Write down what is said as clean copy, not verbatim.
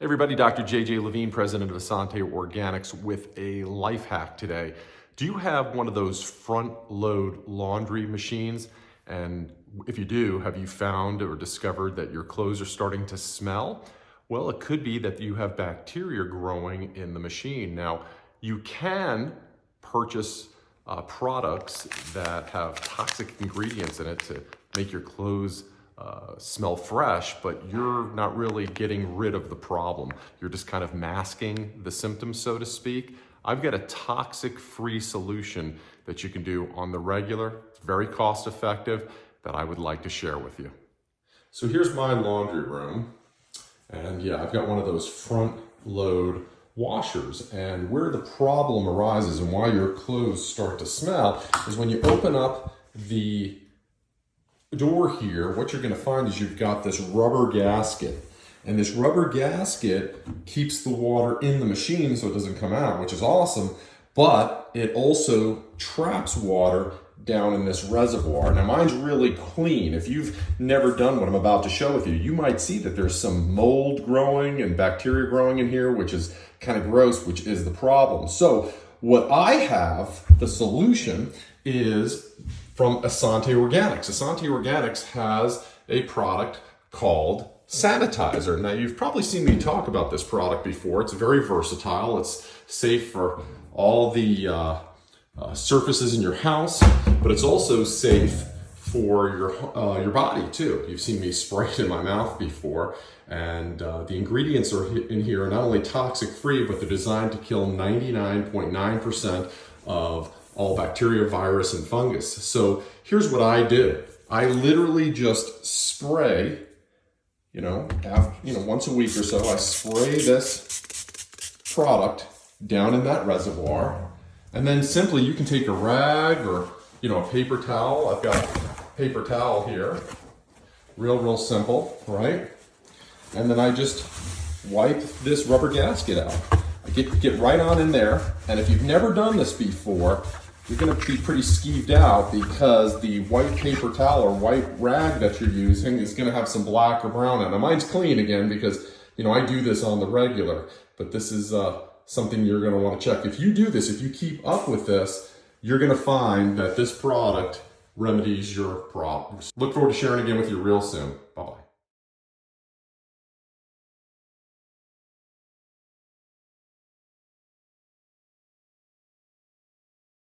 Hey everybody, Dr. JJ Levine, president of Essanté Organics, with a life hack today. Do you have one of those front load laundry machines? And if you do, have you found or discovered that your clothes are starting to smell? Well, it could be that you have bacteria growing in the machine. Now, you can purchase products that have toxic ingredients in it to make your clothes smell fresh, but you're not really getting rid of the problem. You're just kind of masking the symptoms, so to speak. I've got a toxic-free solution that you can do on the regular. It's very cost-effective that I would like to share with you. So here's my laundry room. And yeah, I've got one of those front load washers. And where the problem arises and why your clothes start to smell is when you open up the door here, what you're going to find is you've got this rubber gasket. And this rubber gasket keeps the water in the machine so it doesn't come out, which is awesome. But it also traps water down in this reservoir. Now mine's really clean. If you've never done what I'm about to show with you, you might see that there's some mold growing and bacteria growing in here, which is kind of gross, which is the problem. So what I have, the solution, is from Essanté Organics. Essanté Organics has a product called Sanitizer. Now you've probably seen me talk about this product before. It's very versatile. It's safe for all the surfaces in your house, but it's also safe for your body too. You've seen me spray it in my mouth before, and the ingredients are in here are not only toxic free, but they're designed to kill 99.9% of all bacteria, virus, and fungus. So here's what I do. I literally just spray, once a week or so, I spray this product down in that reservoir. And then simply you can take a rag or, a paper towel. I've got a paper towel here. Real simple, right? And then I just wipe this rubber gasket out. I get right on in there. And if you've never done this before, you're going to be pretty skeeved out because the white paper towel or white rag that you're using is going to have some black or brown in it. Now mine's clean again because, I do this on the regular, but this is something you're going to want to check. If you do this, if you keep up with this, you're going to find that this product remedies your problems. Look forward to sharing again with you real soon.